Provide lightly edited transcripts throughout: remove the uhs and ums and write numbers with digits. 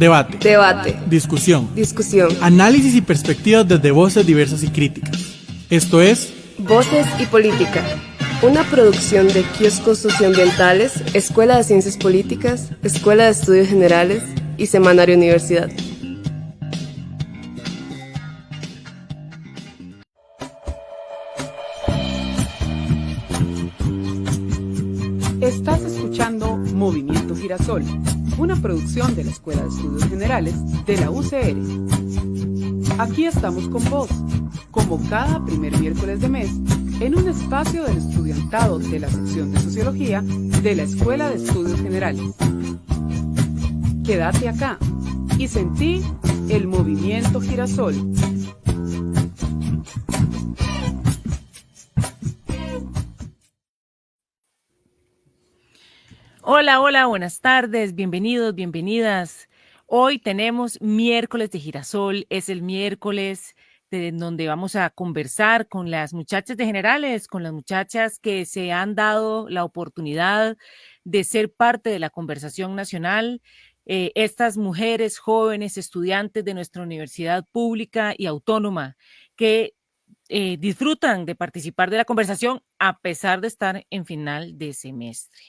Debate. Debate. Discusión. Discusión. Análisis y perspectivas desde voces diversas y críticas. Esto es Voces y Política, una producción de Kioscos Socioambientales, Escuela de Ciencias Políticas, Escuela de Estudios Generales y Semanario Universidad. Estás escuchando Movimiento Girasol, una producción de la Escuela de Estudios Generales de la UCR. Aquí estamos con vos, como cada primer miércoles de mes, en un espacio del estudiantado de la sección de Sociología de la Escuela de Estudios Generales. Quédate acá y sentí el Movimiento Girasol. Hola, hola, buenas tardes, bienvenidos, bienvenidas. Hoy tenemos miércoles de Girasol, es el miércoles donde vamos a conversar con las muchachas de Generales, con las muchachas que se han dado la oportunidad de ser parte de la conversación nacional. Estas mujeres jóvenes, estudiantes de nuestra universidad pública y autónoma que disfrutan de participar de la conversación a pesar de estar en final de semestre.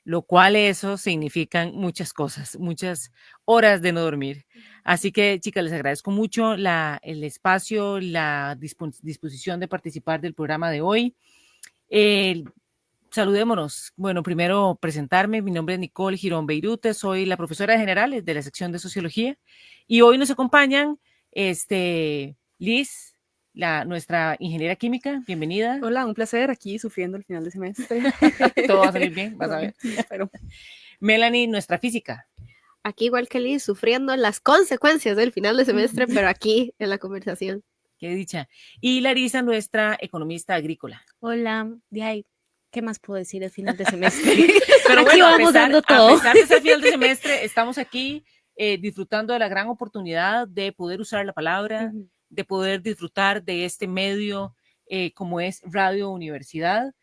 Lo cual eso significan muchas cosas, muchas horas de no dormir. Así que, chicas, les agradezco mucho el espacio, la disposición de participar del programa de hoy. Saludémonos. Bueno, primero presentarme. Mi nombre es Nicole Girón Beirute, soy la profesora de Generales de la sección de Sociología y hoy nos acompañan Liz, nuestra ingeniera química. Bienvenida. Hola, un placer, aquí sufriendo el final de semestre. Todo va a salir bien, vas a ver. Espero. Melanie, nuestra física. Aquí igual que Liz, sufriendo las consecuencias del final de semestre, pero aquí en la conversación. Qué dicha. Y Larisa, nuestra economista agrícola. Hola, de ahí, ¿qué más puedo decir el final de semestre? Pero aquí bueno, vamos dando todo. A pesar de ser final de semestre, estamos aquí disfrutando de la gran oportunidad de poder usar la palabra, de poder disfrutar de este medio como es Radio Universidad,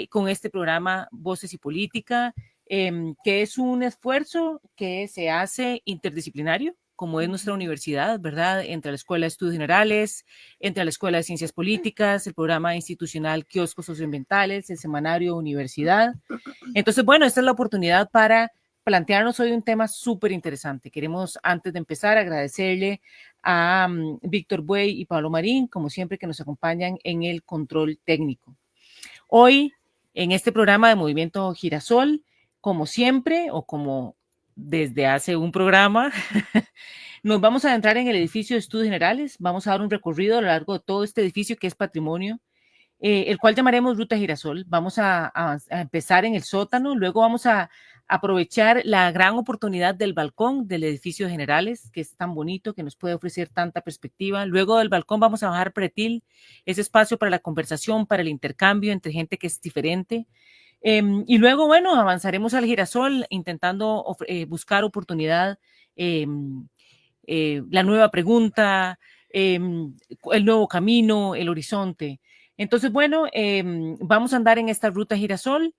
con este programa Voces y Política, que es un esfuerzo que se hace interdisciplinario, como es nuestra universidad, ¿verdad? Entre la Escuela de Estudios Generales, entre la Escuela de Ciencias Políticas, el programa institucional Kioscos Socioambientales, el semanario Universidad. Entonces, bueno, esta es la oportunidad para plantearnos hoy un tema súper interesante. Queremos, antes de empezar, agradecerle a Víctor Buey y Pablo Marín, como siempre, que nos acompañan en el control técnico. Hoy, en este programa de Movimiento Girasol, como siempre, o como desde hace un programa, nos vamos a adentrar en el edificio de Estudios Generales, vamos a dar un recorrido a lo largo de todo este edificio que es patrimonio, el cual llamaremos Ruta Girasol. Vamos a empezar en el sótano, luego vamos a aprovechar la gran oportunidad del balcón del edificio de Generales, que es tan bonito, que nos puede ofrecer tanta perspectiva. Luego del balcón vamos a bajar Pretil, ese espacio para la conversación, para el intercambio entre gente que es diferente. Y luego, bueno, avanzaremos al Girasol intentando buscar oportunidad, la nueva pregunta, el nuevo camino, el horizonte. Entonces, bueno, vamos a andar en esta ruta Girasol,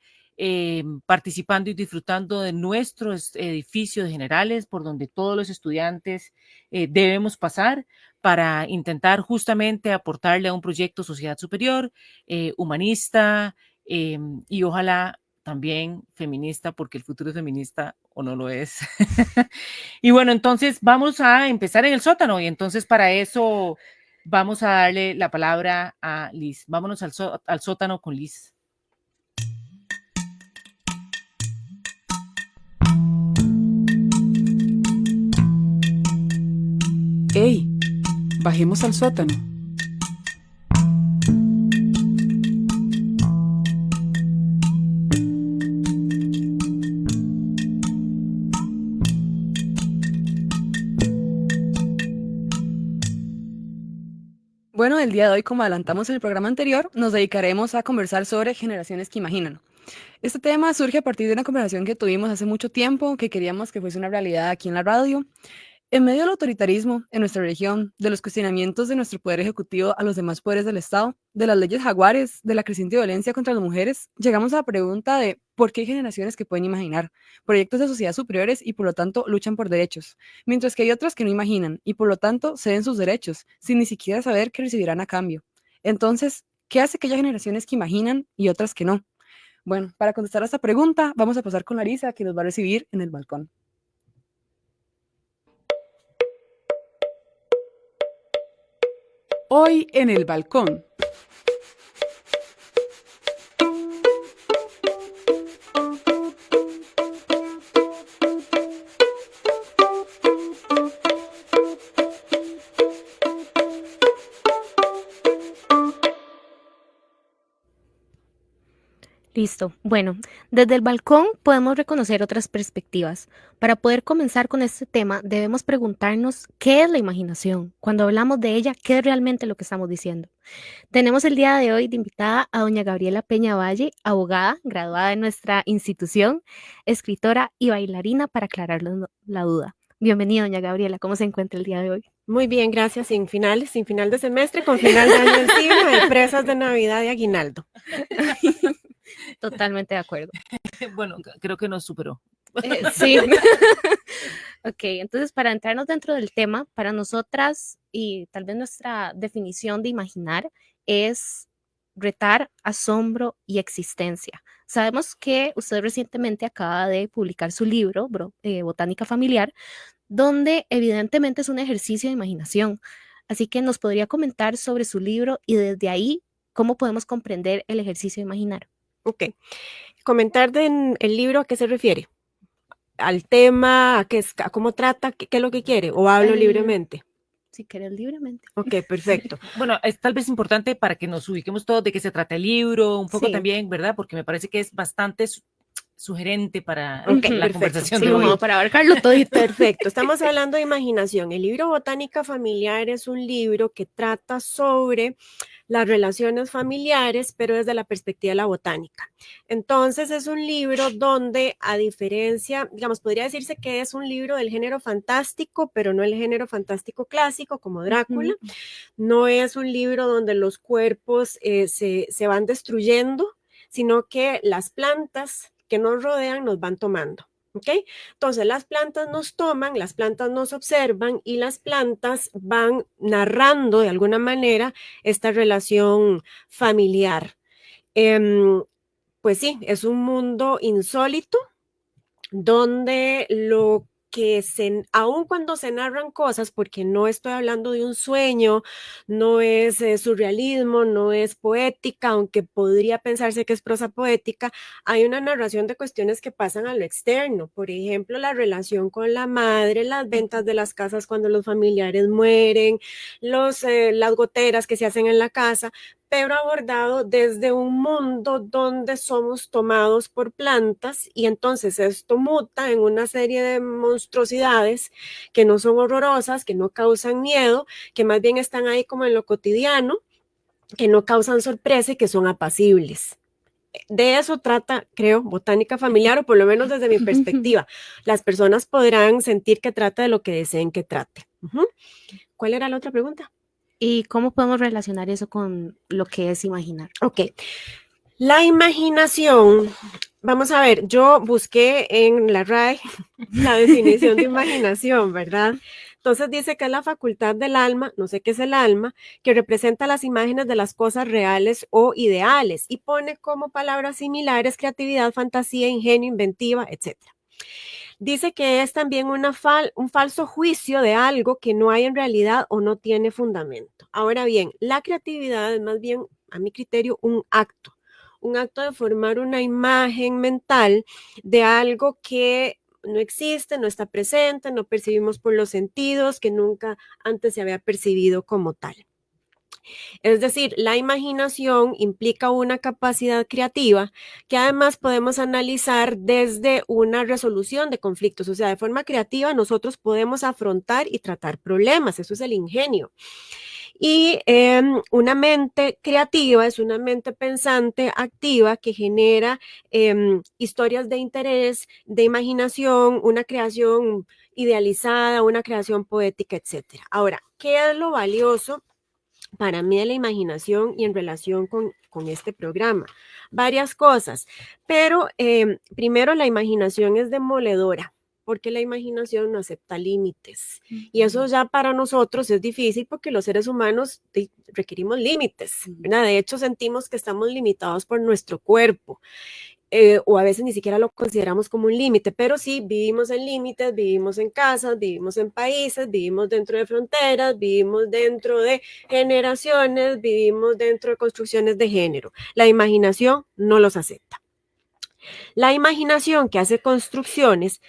participando y disfrutando de nuestro edificio de Generales, por donde todos los estudiantes debemos pasar para intentar justamente aportarle a un proyecto sociedad superior, humanista, y ojalá también feminista, porque el futuro es feminista o no lo es. Y bueno, entonces vamos a empezar en el sótano y entonces para eso vamos a darle la palabra a Liz. Vámonos al sótano con Liz. ¡Ey! Bajemos al sótano. Bueno, el día de hoy, como adelantamos en el programa anterior, nos dedicaremos a conversar sobre generaciones que imaginan. Este tema surge a partir de una conversación que tuvimos hace mucho tiempo, que queríamos que fuese una realidad aquí en la radio. En medio del autoritarismo en nuestra región, de los cuestionamientos de nuestro poder ejecutivo a los demás poderes del Estado, de las leyes jaguares, de la creciente violencia contra las mujeres, llegamos a la pregunta de por qué hay generaciones que pueden imaginar proyectos de sociedad superiores y por lo tanto luchan por derechos, mientras que hay otras que no imaginan y por lo tanto ceden sus derechos sin ni siquiera saber qué recibirán a cambio. Entonces, ¿qué hace que haya generaciones que imaginan y otras que no? Bueno, para contestar a esta pregunta, vamos a pasar con Larisa, que nos va a recibir en el balcón. Hoy en el balcón. Listo. Bueno, desde el balcón podemos reconocer otras perspectivas. Para poder comenzar con este tema, debemos preguntarnos qué es la imaginación. Cuando hablamos de ella, ¿qué es realmente lo que estamos diciendo? Tenemos el día de hoy de invitada a doña Gabriela Peña Valle, abogada, graduada de nuestra institución, escritora y bailarina, para aclarar la duda. Bienvenida, doña Gabriela. ¿Cómo se encuentra el día de hoy? Muy bien, gracias. Sin final de semestre, con final de año encima, de presas de Navidad y aguinaldo. Totalmente de acuerdo. Bueno, creo que nos superó. Sí. Ok, entonces para entrarnos dentro del tema, para nosotras y tal vez nuestra definición de imaginar es retar, asombro y existencia. Sabemos que usted recientemente acaba de publicar su libro, Botánica Familiar, donde evidentemente es un ejercicio de imaginación. Así que nos podría comentar sobre su libro y desde ahí cómo podemos comprender el ejercicio de imaginar. Ok. Comentar del libro, ¿a qué se refiere? ¿Al tema? ¿A cómo trata? ¿Qué es lo que quiere? ¿O hablo libremente? Si quieres, libremente. Ok, perfecto. Bueno, es tal vez importante para que nos ubiquemos todos de qué se trata el libro, un poco Sí. también, ¿verdad? Porque me parece que es bastante sugerente para Ok, la perfecto. conversación Sí, de hoy. como para abarcarlo todo. Perfecto, estamos hablando de imaginación. El libro Botánica Familiar es un libro que trata sobre las relaciones familiares, pero desde la perspectiva de la botánica. Entonces es un libro donde, a diferencia, digamos, podría decirse que es un libro del género fantástico, pero no el género fantástico clásico como Drácula. No es un libro donde los cuerpos se van destruyendo, sino que las plantas que nos rodean nos van tomando. ¿Ok? Entonces las plantas nos toman, las plantas nos observan y las plantas van narrando de alguna manera esta relación familiar. Pues sí, es un mundo insólito donde aun cuando se narran cosas, porque no estoy hablando de un sueño, no es surrealismo, no es poética, aunque podría pensarse que es prosa poética, hay una narración de cuestiones que pasan a lo externo, por ejemplo, la relación con la madre, las ventas de las casas cuando los familiares mueren, las goteras que se hacen en la casa, pero abordado desde un mundo donde somos tomados por plantas y entonces esto muta en una serie de monstruosidades que no son horrorosas, que no causan miedo, que más bien están ahí como en lo cotidiano, que no causan sorpresa y que son apacibles. De eso trata, creo, Botánica Familiar, o por lo menos desde mi perspectiva. Las personas podrán sentir que trata de lo que deseen que trate. ¿Cuál era la otra pregunta? ¿Y cómo podemos relacionar eso con lo que es imaginar? Ok. La imaginación, vamos a ver, yo busqué en la RAE la definición de imaginación, ¿verdad? Entonces dice que es la facultad del alma, no sé qué es el alma, que representa las imágenes de las cosas reales o ideales y pone como palabras similares creatividad, fantasía, ingenio, inventiva, etc. Dice que es también un falso juicio de algo que no hay en realidad o no tiene fundamento. Ahora bien, la creatividad es más bien, a mi criterio, un acto de formar una imagen mental de algo que no existe, no está presente, no percibimos por los sentidos, que nunca antes se había percibido como tal. Es decir, la imaginación implica una capacidad creativa que además podemos analizar desde una resolución de conflictos, o sea, de forma creativa nosotros podemos afrontar y tratar problemas, eso es el ingenio. Y una mente creativa es una mente pensante, activa, que genera historias de interés, de imaginación, una creación idealizada, una creación poética, etc. Ahora, ¿qué es lo valioso para mí de la imaginación y en relación con este programa? Varias cosas, pero primero la imaginación es demoledora, porque la imaginación no acepta límites. Y eso ya para nosotros es difícil porque los seres humanos requerimos límites, ¿verdad? De hecho, sentimos que estamos limitados por nuestro cuerpo. O a veces ni siquiera lo consideramos como un límite, pero sí vivimos en límites, vivimos en casas, vivimos en países, vivimos dentro de fronteras, vivimos dentro de generaciones, vivimos dentro de construcciones de género. La imaginación no los acepta. La imaginación que hace construcciones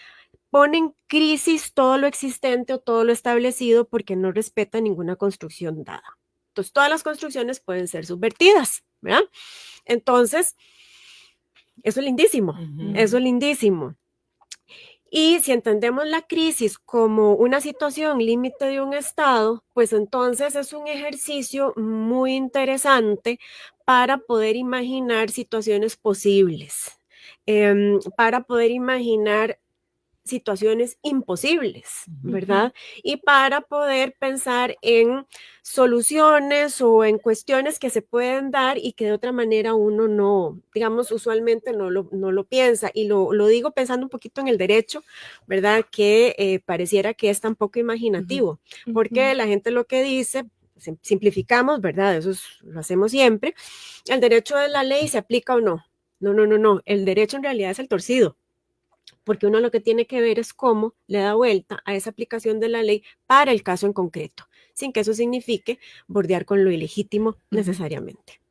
pone en crisis todo lo existente o todo lo establecido porque no respeta ninguna construcción dada. Entonces, todas las construcciones pueden ser subvertidas, ¿verdad? Entonces, eso es lindísimo, eso es lindísimo. Y si entendemos la crisis como una situación límite de un estado, pues entonces es un ejercicio muy interesante para poder imaginar situaciones posibles, para poder imaginar situaciones imposibles, ¿verdad? Y para poder pensar en soluciones o en cuestiones que se pueden dar y que de otra manera uno no, digamos, usualmente no lo piensa. Y lo digo pensando un poquito en el derecho, ¿verdad? Que pareciera que es tan poco imaginativo, porque la gente lo que dice, simplificamos, ¿verdad? Eso lo hacemos siempre. ¿El derecho de la ley se aplica o no? No. El derecho en realidad es el torcido, porque uno lo que tiene que ver es cómo le da vuelta a esa aplicación de la ley para el caso en concreto, sin que eso signifique bordear con lo ilegítimo necesariamente.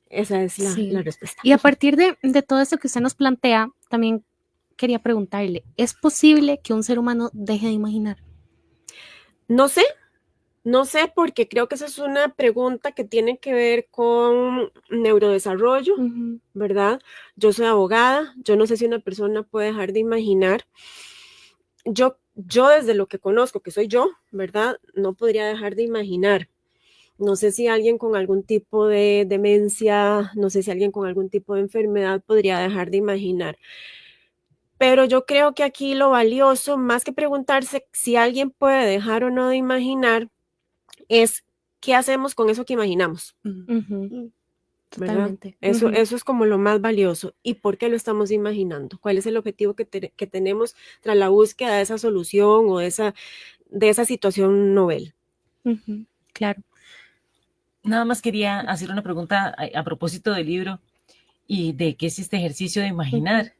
Esa es la respuesta. Y a partir de todo esto que usted nos plantea, también quería preguntarle, ¿es posible que un ser humano deje de imaginar? No sé, porque creo que esa es una pregunta que tiene que ver con neurodesarrollo, ¿verdad? Yo soy abogada, yo no sé si una persona puede dejar de imaginar. Yo desde lo que conozco, que soy yo, ¿verdad? No podría dejar de imaginar. No sé si alguien con algún tipo de demencia, no sé si alguien con algún tipo de enfermedad podría dejar de imaginar. Pero yo creo que aquí lo valioso, más que preguntarse si alguien puede dejar o no de imaginar, es qué hacemos con eso que imaginamos. Totalmente. Eso es como lo más valioso. ¿Y por qué lo estamos imaginando? ¿Cuál es el objetivo que tenemos tras la búsqueda de esa solución o de esa situación novel? Claro. Nada más quería hacer una pregunta a propósito del libro y de qué es este ejercicio de imaginar.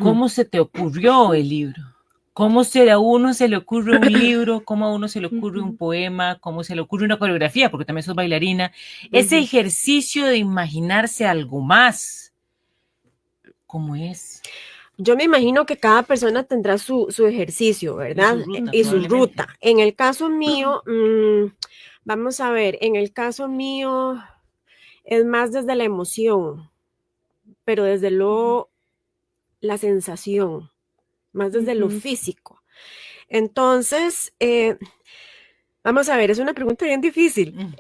¿Cómo se te ocurrió el libro? ¿Cómo a uno se le ocurre un libro? ¿Cómo a uno se le ocurre un poema? ¿Cómo se le ocurre una coreografía? Porque también sos bailarina. Ese ejercicio de imaginarse algo más, ¿cómo es? Yo me imagino que cada persona tendrá su ejercicio, ¿verdad? Y su ruta. En el caso mío, vamos a ver, en el caso mío es más desde la emoción, pero desde la sensación, más desde lo físico. Entonces, vamos a ver, es una pregunta bien difícil.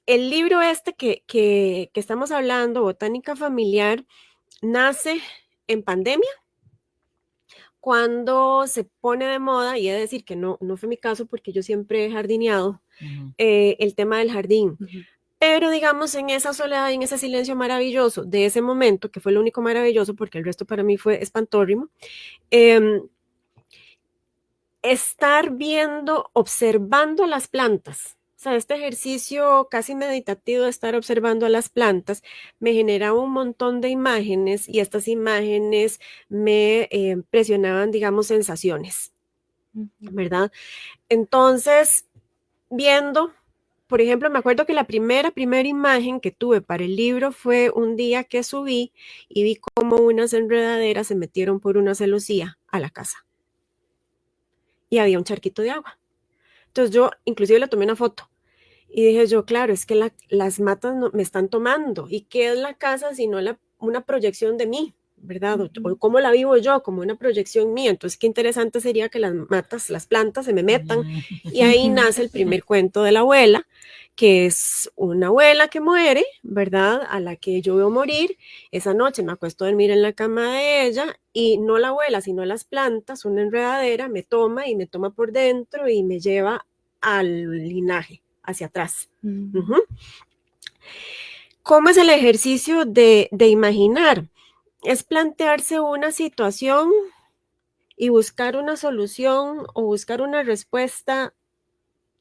El libro que estamos hablando, Botánica Familiar, nace en pandemia, cuando se pone de moda, y he de decir que no fue mi caso porque yo siempre he jardineado, el tema del jardín. Pero digamos, en esa soledad y en ese silencio maravilloso de ese momento, que fue lo único maravilloso porque el resto para mí fue espantórrimo, estar viendo, observando las plantas. O sea, este ejercicio casi meditativo de estar observando a las plantas me generaba un montón de imágenes y estas imágenes me presionaban, digamos, sensaciones, ¿verdad? Entonces, viendo, por ejemplo, me acuerdo que la primera imagen que tuve para el libro fue un día que subí y vi cómo unas enredaderas se metieron por una celosía a la casa. Y había un charquito de agua. Entonces yo inclusive le tomé una foto y dije yo, claro, es que las matas me están tomando. ¿Y qué es la casa sino una proyección de mí, ¿verdad? O cómo la vivo yo, como una proyección mía. Entonces, qué interesante sería que las plantas se me metan, y ahí nace el primer cuento de la abuela, que es una abuela que muere, ¿verdad? A la que yo veo morir. Esa noche me acuesto a dormir en la cama de ella, y no la abuela, sino las plantas, una enredadera, me toma por dentro y me lleva al linaje, hacia atrás. Ujú. ¿Cómo es el ejercicio de imaginar? Es plantearse una situación y buscar una solución o buscar una respuesta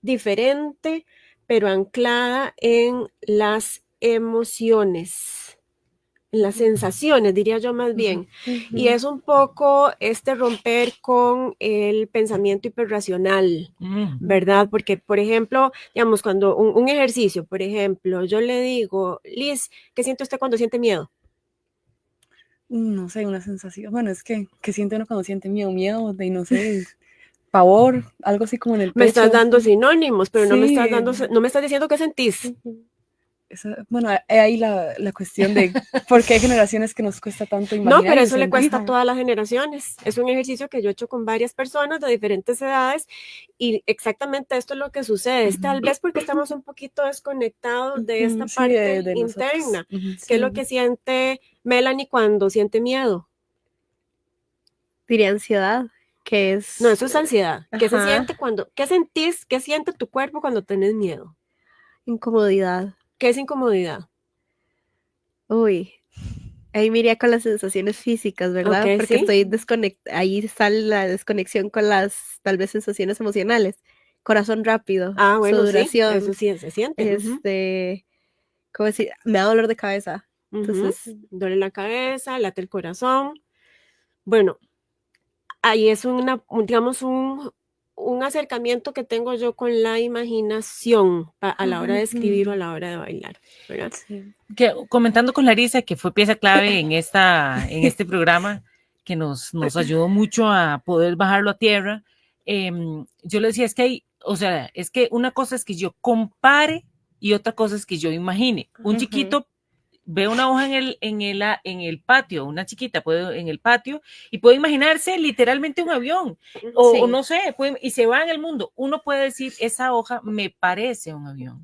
diferente, pero anclada en las emociones, en las sensaciones, diría yo más bien. Y es un poco romper con el pensamiento hiperracional, ¿verdad? Porque, por ejemplo, digamos, cuando un ejercicio, por ejemplo, yo le digo, Liz, ¿qué siente usted cuando siente miedo? No sé, una sensación. Bueno, es que siente uno cuando siente miedo, de no sé, pavor, algo así como en el pecho. Me estás dando sinónimos, pero Sí. no me estás diciendo qué sentís. Bueno, ahí la cuestión de por qué hay generaciones que nos cuesta tanto imaginar. No, pero y eso le sentir. cuesta a todas las generaciones. Es un ejercicio que yo he hecho con varias personas de diferentes edades, y exactamente esto es lo que sucede. Es tal vez porque estamos un poquito desconectados de esta Sí, parte de interna. nosotros. ¿Qué es lo que siente Melanie cuando siente miedo? Diría ansiedad, que es... No, eso es ansiedad. ¿Qué se Ajá. siente qué sentís, qué siente tu cuerpo cuando tenés miedo? Incomodidad. ¿Qué es incomodidad? Uy, ahí me iría con las sensaciones físicas, ¿verdad? Ok, Porque sí. estoy ahí está la desconexión con las, tal vez, sensaciones emocionales. Corazón rápido, Bueno, sí, sudoración, eso sí se siente. ¿cómo decir? Me da dolor de cabeza. Entonces, duele la cabeza, late el corazón. Bueno, ahí es digamos, un acercamiento que tengo yo con la imaginación a la hora de escribir o a la hora de bailar, ¿verdad? sí. Comentando con Larisa, que fue pieza clave en este programa, que nos ayudó mucho a poder bajarlo a tierra, yo le decía, es que una cosa es que yo compare y otra cosa es que yo imagine. Un chiquito ve una hoja en el patio, una chiquita en el patio, y puede imaginarse literalmente un avión, o no sé, y se va en el mundo. Uno puede decir, esa hoja me parece un avión.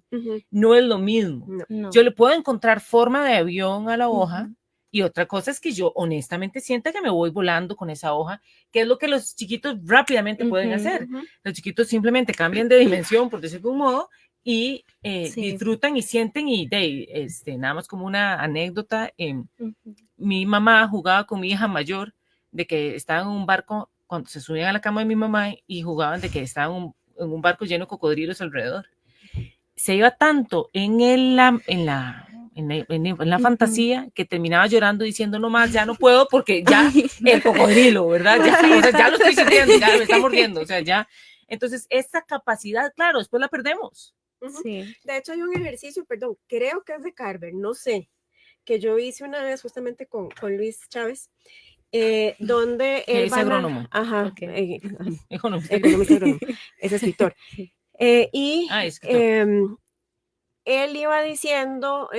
No es lo mismo. No. Yo le puedo encontrar forma de avión a la hoja, y otra cosa es que yo honestamente sienta que me voy volando con esa hoja, que es lo que los chiquitos rápidamente pueden hacer. Los chiquitos simplemente cambian de dimensión, por decirlo de un modo, y disfrutan y sienten, y nada más como una anécdota, mi mamá jugaba con mi hija mayor, de que estaba en un barco, cuando se subían a la cama de mi mamá y jugaban de que estaban en un barco lleno de cocodrilos alrededor. Se iba tanto en la fantasía, que terminaba llorando diciendo, no más, ya no puedo, porque ya el cocodrilo, ¿verdad? Ya, o sea, ya lo estoy sintiendo, ya me está mordiendo, o sea, ya. Entonces, esta capacidad, claro, después la perdemos. Sí. De hecho, hay un ejercicio, perdón, creo que es de Carver, no sé, que yo hice una vez justamente con Luis Chávez, donde él es agrónomo. Economista agrónomo, es escritor. Él iba diciendo,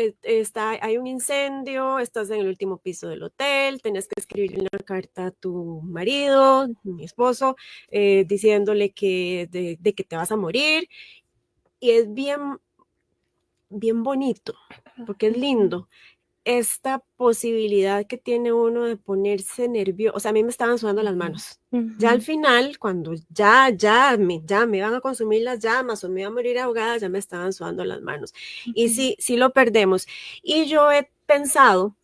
hay un incendio, estás en el último piso del hotel, tenés que escribir una carta a tu marido, mi esposo, diciéndole de que te vas a morir, y es bien, bien bonito, porque es lindo esta posibilidad que tiene uno de ponerse nervioso. O sea, a mí me estaban sudando las manos. Ya al final, cuando ya me iban a consumir las llamas o me iba a morir ahogada, ya me estaban sudando las manos. Y sí lo perdemos. Y yo he pensado,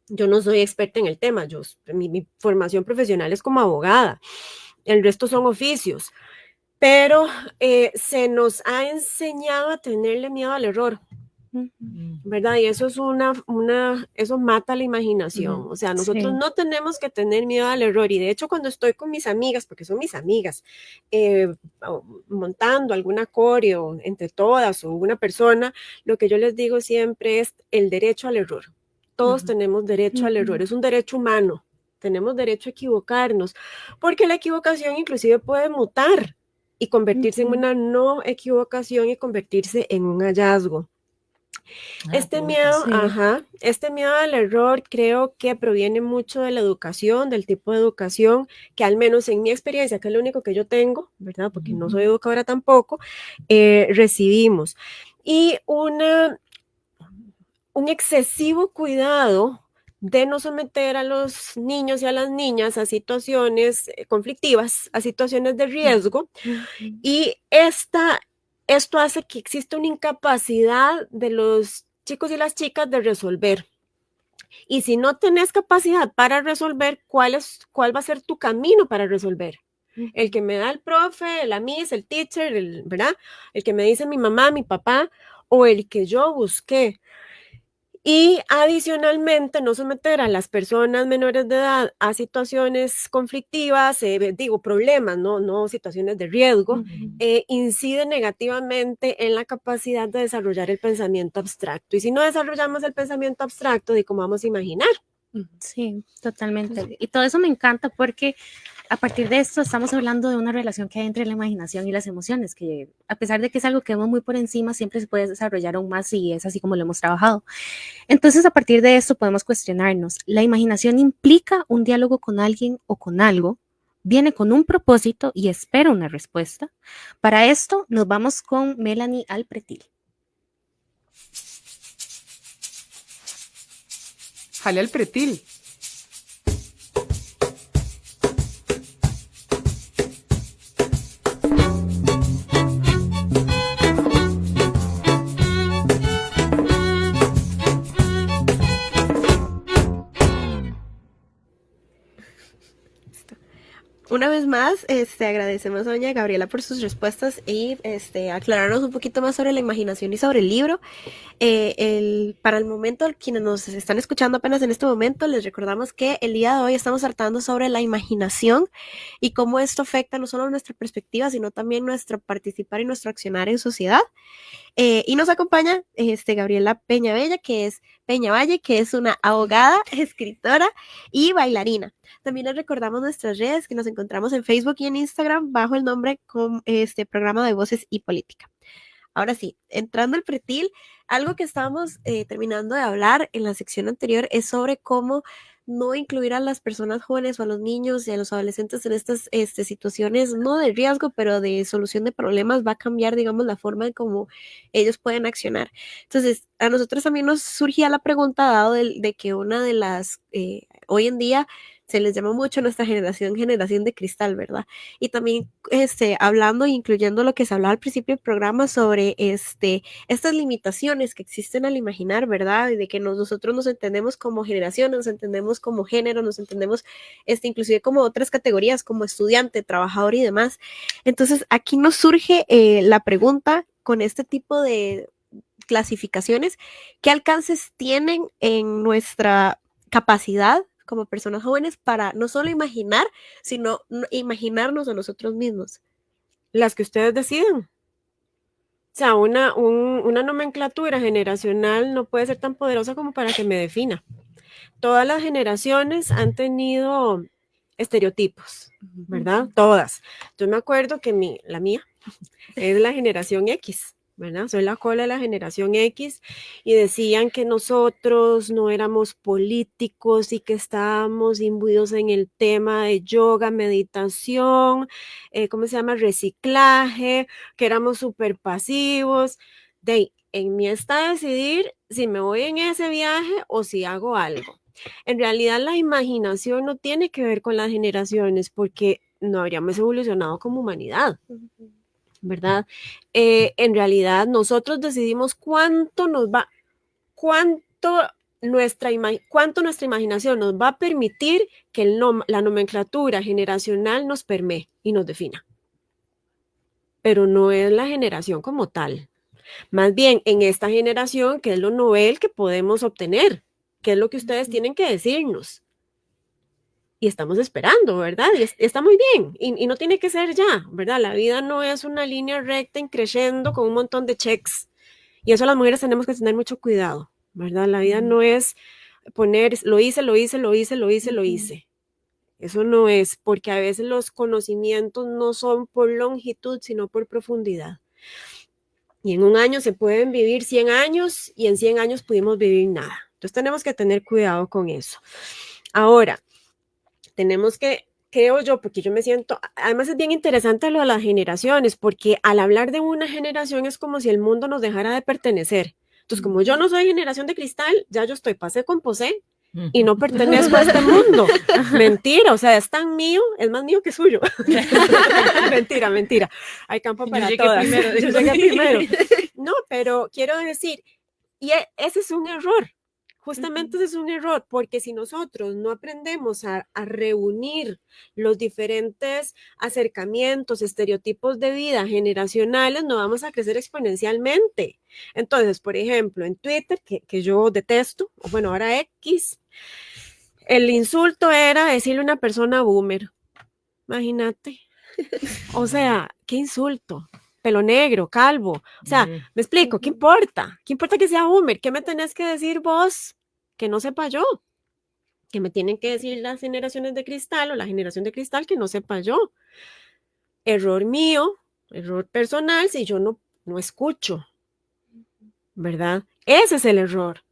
yo no soy experta en el tema, mi formación profesional es como abogada, el resto son oficios, pero se nos ha enseñado a tenerle miedo al error, ¿verdad? Y eso es eso mata la imaginación. O sea, nosotros no tenemos que tener miedo al error. Y de hecho, cuando estoy con mis amigas, porque son mis amigas, montando alguna coreo entre todas o una persona, lo que yo les digo siempre es el derecho al error. Todos tenemos derecho al error, es un derecho humano. Tenemos derecho a equivocarnos, porque la equivocación inclusive puede mutar y convertirse en una no equivocación y convertirse en un hallazgo. Este Qué miedo, bonito. este miedo al error creo que proviene mucho de la educación, del tipo de educación que al menos en mi experiencia, que es lo único que yo tengo, ¿verdad? Porque no soy educadora tampoco, recibimos. Y un excesivo cuidado de no someter a los niños y a las niñas a situaciones conflictivas, a situaciones de riesgo. Y esto hace que exista una incapacidad de los chicos y las chicas de resolver. Y si no tenés capacidad para resolver, ¿cuál va a ser tu camino para resolver? El que me da el profe, la miss, el teacher, ¿verdad? El que me dice mi mamá, mi papá, o el que yo busqué. Y adicionalmente, no someter a las personas menores de edad a situaciones conflictivas, problemas, no situaciones de riesgo, incide negativamente en la capacidad de desarrollar el pensamiento abstracto. Y si no desarrollamos el pensamiento abstracto, ¿de cómo vamos a imaginar? Sí, totalmente. Y todo eso me encanta porque a partir de esto estamos hablando de una relación que hay entre la imaginación y las emociones, que a pesar de que es algo que vemos muy por encima, siempre se puede desarrollar aún más y es así como lo hemos trabajado. Entonces, a partir de esto podemos cuestionarnos, ¿la imaginación implica un diálogo con alguien o con algo? ¿Viene con un propósito y espera una respuesta? Para esto nos vamos con Melanie Alpretil. Jale al pretil. Una vez más, agradecemos a doña Gabriela por sus respuestas y aclararnos un poquito más sobre la imaginación y sobre el libro. Para el momento, quienes nos están escuchando apenas en este momento, les recordamos que el día de hoy estamos tratando sobre la imaginación y cómo esto afecta no solo nuestra perspectiva, sino también nuestro participar y nuestro accionar en sociedad. Y nos acompaña Gabriela Peñavalle, que es una abogada, escritora y bailarina. También les recordamos nuestras redes, que nos encontramos en Facebook y en Instagram bajo el nombre Programa de Voces y Política. Ahora sí, entrando al pretil, algo que estábamos terminando de hablar en la sección anterior es sobre cómo no incluir a las personas jóvenes o a los niños y a los adolescentes en estas situaciones, no de riesgo, pero de solución de problemas, va a cambiar, digamos, la forma en cómo ellos pueden accionar. Entonces, a nosotros también nos surgía la pregunta, dado de que una de las, hoy en día, se les llama mucho a nuestra generación de cristal, ¿verdad? Y también hablando e incluyendo lo que se hablaba al principio del programa sobre estas limitaciones que existen al imaginar, ¿verdad? Y de que nosotros nos entendemos como generación, nos entendemos como género, nos entendemos inclusive como otras categorías, como estudiante, trabajador y demás. Entonces, aquí nos surge la pregunta con este tipo de clasificaciones, ¿qué alcances tienen en nuestra capacidad como personas jóvenes para no solo imaginar, sino imaginarnos a nosotros mismos? Las que ustedes decidan. O sea, una nomenclatura generacional no puede ser tan poderosa como para que me defina. Todas las generaciones han tenido estereotipos, ¿verdad? Todas. Yo me acuerdo que la mía es la generación X, ¿verdad? Soy la cola de la generación X y decían que nosotros no éramos políticos y que estábamos imbuidos en el tema de yoga, meditación, ¿cómo se llama? Reciclaje, que éramos súper pasivos. En mí está decidir si me voy en ese viaje o si hago algo. En realidad la imaginación no tiene que ver con las generaciones porque no habríamos evolucionado como humanidad, ¿verdad? En realidad nosotros decidimos cuánto nuestra imaginación nos va a permitir que la nomenclatura generacional nos permee y nos defina. Pero no es la generación como tal. Más bien, en esta generación, ¿qué es lo novel que podemos obtener? ¿Qué es lo que ustedes tienen que decirnos? Y estamos esperando, ¿verdad? Y está muy bien, y no tiene que ser ya, ¿verdad? La vida no es una línea recta creciendo con un montón de checks, y eso las mujeres tenemos que tener mucho cuidado, ¿verdad? La vida no es poner, lo hice. Eso no es, porque a veces los conocimientos no son por longitud, sino por profundidad. Y en un año se pueden vivir 100 años y en 100 años pudimos vivir nada. Entonces tenemos que tener cuidado con eso. Ahora, tenemos que, creo yo, porque yo me siento, además es bien interesante lo de las generaciones, porque al hablar de una generación es como si el mundo nos dejara de pertenecer. Entonces, como yo no soy generación de cristal, ya yo pasé con posé y no pertenezco a este mundo. Mentira, o sea, es tan mío, es más mío que suyo. Mentira. Hay campo para todas. Yo llegué primero. No, pero quiero decir, y ese es un error. Justamente ese es un error, porque si nosotros no aprendemos a reunir los diferentes acercamientos, estereotipos de vida generacionales, no vamos a crecer exponencialmente. Entonces, por ejemplo, en Twitter, que yo detesto, o bueno, ahora X, el insulto era decirle a una persona boomer. Imagínate. O sea, qué insulto. Pelo negro, calvo. O sea, me explico, ¿qué importa? ¿Qué importa que sea boomer? ¿Qué me tenés que decir vos que no sepa yo? Que me tienen que decir las generaciones de cristal o la generación de cristal que no sepa yo. Error mío, error personal, si yo no escucho, ¿verdad? Ese es el error.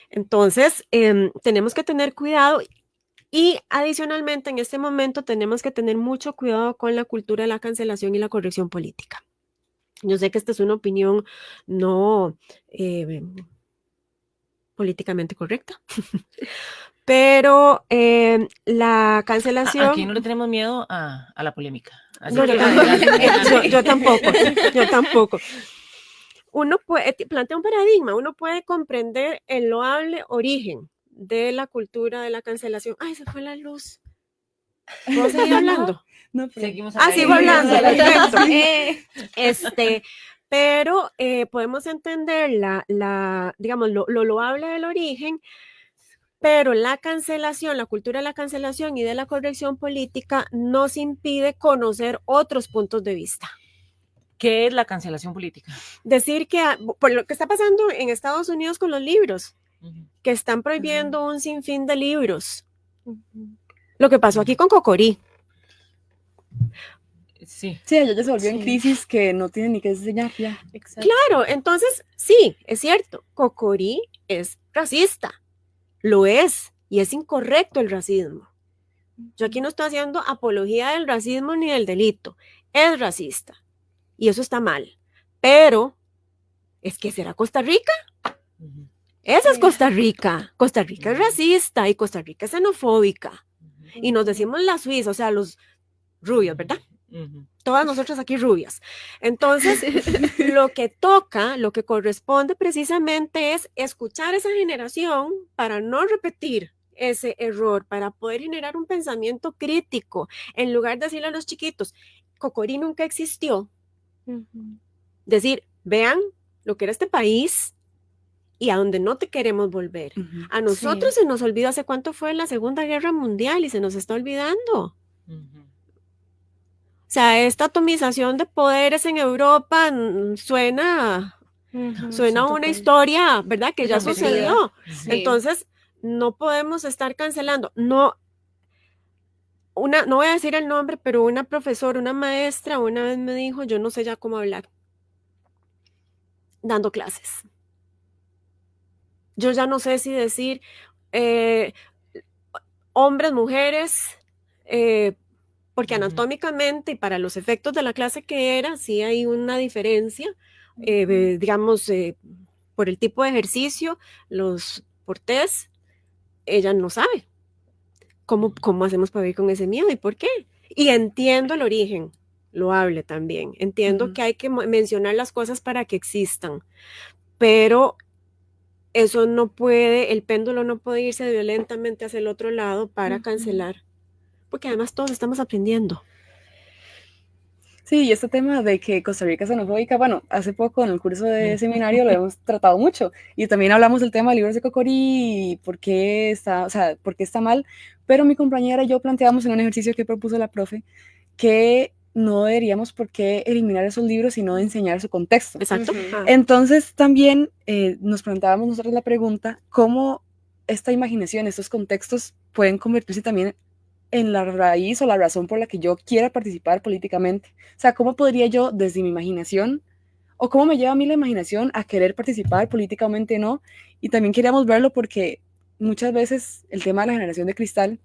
Entonces, tenemos que tener cuidado y adicionalmente en este momento tenemos que tener mucho cuidado con la cultura de la cancelación y la corrección política. Yo sé que esta es una opinión no políticamente correcta, pero la cancelación... Aquí no le tenemos miedo a la polémica. Así No, que yo tampoco. Uno plantea un paradigma, uno puede comprender el loable origen de la cultura de la cancelación. Ay, se fue la luz. ¿Puedo seguir hablando? No, pero... seguimos Sigo hablando, perfecto. Pero podemos entender digamos, lo loable del origen, pero la cancelación, la cultura de la cancelación y de la corrección política nos impide conocer otros puntos de vista. ¿Qué es la cancelación política? Decir que, por lo que está pasando en Estados Unidos con los libros, que están prohibiendo un sinfín de libros. Lo que pasó aquí con Cocorí. Sí, ella ya se volvió en crisis que no tiene ni que enseñar ya. Exacto. Claro, entonces sí, es cierto, Cocorí es racista, lo es, y es incorrecto el racismo. Yo aquí no estoy haciendo apología del racismo ni del delito, es racista, y eso está mal, pero es que ¿será Costa Rica? Esa es Costa Rica es racista y Costa Rica es xenofóbica, y nos decimos la Suiza, o sea, los rubios, ¿verdad? Todas nosotras aquí rubias. Entonces, lo que corresponde precisamente es escuchar a esa generación para no repetir ese error, para poder generar un pensamiento crítico, en lugar de decirle a los chiquitos, Cocorí nunca existió. Decir, vean lo que era este país y a donde no te queremos volver. A nosotros se nos olvidó hace cuánto fue la Segunda Guerra Mundial y se nos está olvidando. O sea, esta atomización de poderes en Europa suena a una historia, ¿verdad? Que ya sucedió. Sí. Entonces, no podemos estar cancelando. No voy a decir el nombre, pero una profesora, una maestra, una vez me dijo, yo no sé ya cómo hablar, dando clases. Yo ya no sé si decir hombres, mujeres, porque anatómicamente y para los efectos de la clase que era, sí hay una diferencia, digamos, por el tipo de ejercicio, por test, ella no sabe cómo hacemos para vivir con ese miedo y por qué. Y entiendo el origen, lo hable también, entiendo que hay que mencionar las cosas para que existan, pero eso no puede, el péndulo no puede irse violentamente hacia el otro lado para cancelar. Porque además todos estamos aprendiendo. Sí, y este tema de que Costa Rica es xenofóbica, bueno, hace poco en el curso de seminario lo hemos tratado mucho, y también hablamos del tema de libros de Cocorí y por qué está mal, pero mi compañera y yo planteamos en un ejercicio que propuso la profe que no deberíamos por qué eliminar esos libros, sino enseñar su contexto. Exacto. Entonces también nos preguntábamos nosotros la pregunta, ¿cómo esta imaginación, estos contextos pueden convertirse también en la raíz o la razón por la que yo quiera participar políticamente? O sea, ¿cómo podría yo desde mi imaginación o cómo me lleva a mí la imaginación a querer participar políticamente, ¿no? Y también queríamos verlo porque muchas veces el tema de la generación de cristal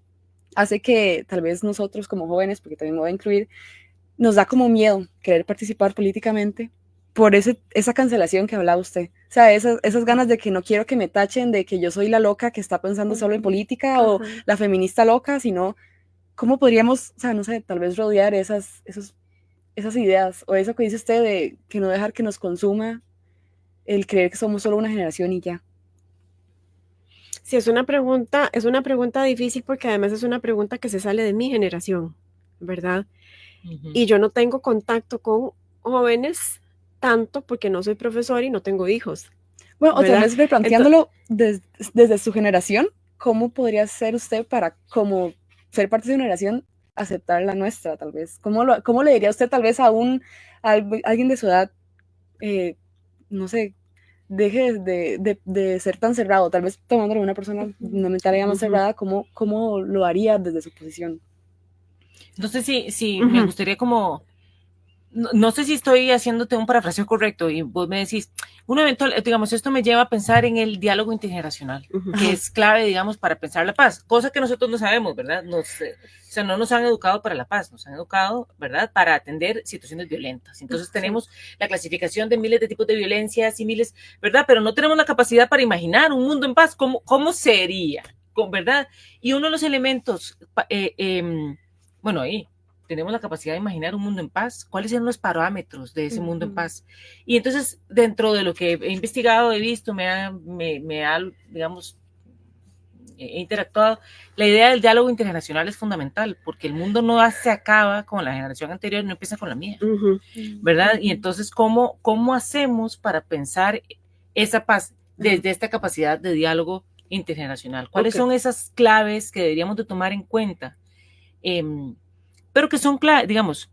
hace que tal vez nosotros como jóvenes, porque también me voy a incluir, nos da como miedo querer participar políticamente por esa cancelación que hablaba usted. O sea, esas ganas de que no quiero que me tachen de que yo soy la loca que está pensando solo en política o la feminista loca, sino cómo podríamos, o sea, no sé, tal vez rodear esas ideas o eso que dice usted de que no dejar que nos consuma el creer que somos solo una generación y ya. Sí, es una pregunta difícil porque además es una pregunta que se sale de mi generación, ¿verdad? Y yo no tengo contacto con jóvenes tanto porque no soy profesor y no tengo hijos. Bueno, o tal ¿verdad? vez replanteándolo desde su generación, ¿cómo podría ser usted para, como ser parte de su generación, aceptar la nuestra, tal vez? ¿Cómo le diría usted tal vez a alguien de su edad, no sé, deje de ser tan cerrado, tal vez tomándolo de una persona de mentalidad más cerrada, ¿cómo lo haría desde su posición? No sé si me gustaría como, no sé si estoy haciéndote un parafraseo correcto y vos me decís, un evento, digamos, esto me lleva a pensar en el diálogo intergeneracional, que es clave, digamos, para pensar la paz, cosa que nosotros no sabemos, ¿verdad? O sea, no nos han educado para la paz, nos han educado, ¿verdad?, para atender situaciones violentas. Entonces tenemos la clasificación de miles de tipos de violencias y miles, ¿verdad? Pero no tenemos la capacidad para imaginar un mundo en paz, ¿cómo sería? ¿Verdad? Y uno de los elementos, bueno, ahí tenemos la capacidad de imaginar un mundo en paz. ¿Cuáles son los parámetros de ese mundo en paz? Y entonces, dentro de lo que he investigado, he visto, me ha, digamos, he interactuado, la idea del diálogo intergeneracional es fundamental, porque el mundo no se acaba con la generación anterior, no empieza con la mía, ¿verdad? Y entonces, ¿cómo hacemos para pensar esa paz desde esta capacidad de diálogo intergeneracional? ¿Cuáles son esas claves que deberíamos de tomar en cuenta? Pero que son claves, digamos,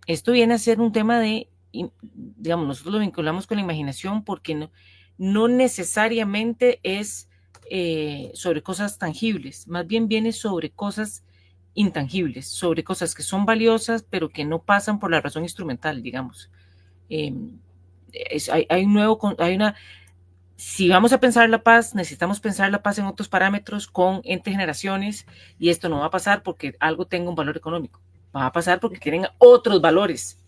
esto viene a ser un tema de, digamos, nosotros lo vinculamos con la imaginación porque no necesariamente es sobre cosas tangibles, más bien viene sobre cosas intangibles, sobre cosas que son valiosas, pero que no pasan por la razón instrumental, digamos. Si vamos a pensar la paz, necesitamos pensar la paz en otros parámetros con entre generaciones, y esto no va a pasar porque algo tenga un valor económico, va a pasar porque tienen otros valores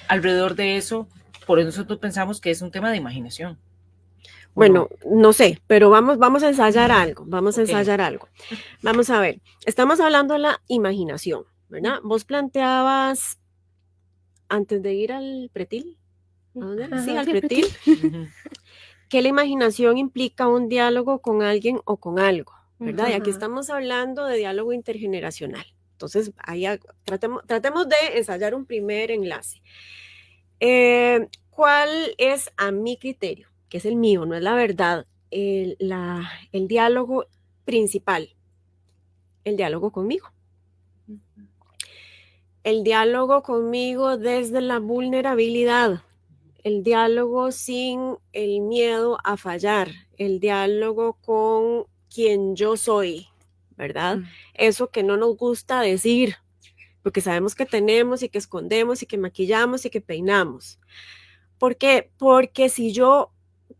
alrededor de eso. Por eso nosotros pensamos que es un tema de imaginación. Bueno, no sé, pero vamos a ensayar algo, vamos a ver, estamos hablando de la imaginación, ¿verdad? Vos planteabas, antes de ir al pretil, sí, al pretil, que la imaginación implica un diálogo con alguien o con algo, ¿verdad? Y aquí estamos hablando de diálogo intergeneracional. Entonces, ahí tratemos de ensayar un primer enlace. ¿Cuál es, a mi criterio, que es el mío, no es la verdad, el diálogo principal? El diálogo conmigo. El diálogo conmigo desde la vulnerabilidad. El diálogo sin el miedo a fallar, el diálogo con quien yo soy, ¿verdad? Eso que no nos gusta decir, porque sabemos que tenemos y que escondemos y que maquillamos y que peinamos. ¿Por qué? Porque si yo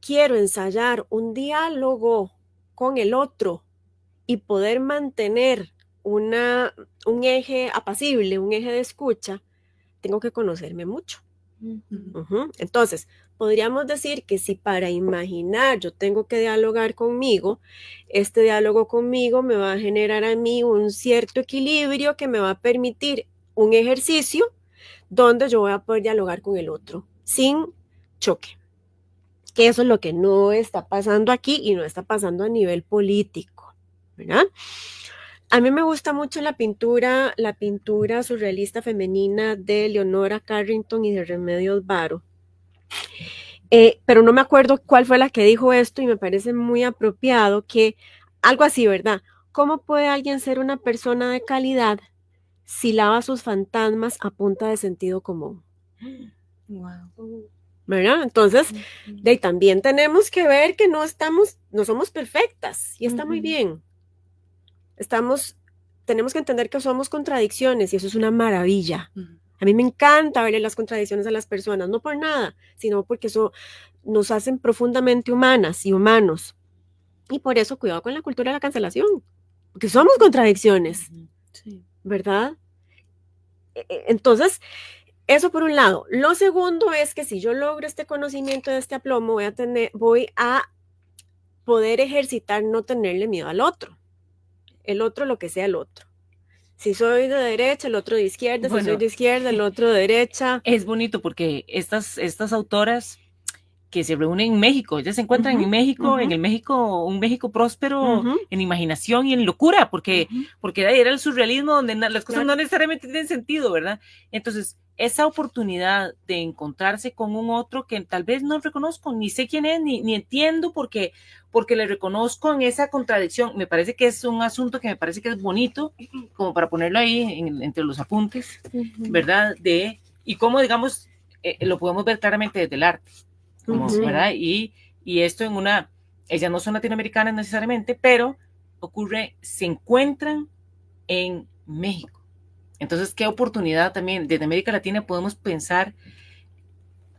quiero ensayar un diálogo con el otro y poder mantener un eje apacible, un eje de escucha, tengo que conocerme mucho. Entonces, podríamos decir que si para imaginar yo tengo que dialogar conmigo, este diálogo conmigo me va a generar a mí un cierto equilibrio que me va a permitir un ejercicio donde yo voy a poder dialogar con el otro sin choque. Que eso es lo que no está pasando aquí y no está pasando a nivel político, ¿verdad? A mí me gusta mucho la pintura surrealista femenina de Leonora Carrington y de Remedios Varo. Pero no me acuerdo cuál fue la que dijo esto y me parece muy apropiado, que algo así, ¿verdad? ¿Cómo puede alguien ser una persona de calidad si lava sus fantasmas a punta de sentido común? Wow. ¿Verdad? Entonces, también tenemos que ver que no somos perfectas y está muy bien. Tenemos que entender que somos contradicciones y eso es una maravilla. A mí me encanta verle las contradicciones a las personas, no por nada, sino porque eso nos hacen profundamente humanas y humanos. Y por eso, cuidado con la cultura de la cancelación, porque somos contradicciones, Sí. ¿verdad? Entonces, eso por un lado. Lo segundo es que si yo logro este conocimiento de este aplomo, voy a poder ejercitar no tenerle miedo al otro. El otro, lo que sea el otro. Si soy de derecha, el otro de izquierda. Si soy de izquierda, el otro de derecha. Es bonito porque estas autoras que se reúnen en México, ellas se encuentran en México, en el México, un México próspero en imaginación y en locura, porque de ahí era el surrealismo donde las cosas no necesariamente tienen sentido, ¿verdad? Entonces, esa oportunidad de encontrarse con un otro que tal vez no reconozco, ni sé quién es, ni entiendo porque le reconozco en esa contradicción, me parece que es un asunto que me parece que es bonito, como para ponerlo ahí entre los apuntes, ¿verdad? Y cómo, digamos, lo podemos ver claramente desde el arte. ¿Verdad? Y esto ellas no son latinoamericanas necesariamente, pero se encuentran en México. Entonces, qué oportunidad también desde América Latina podemos pensar,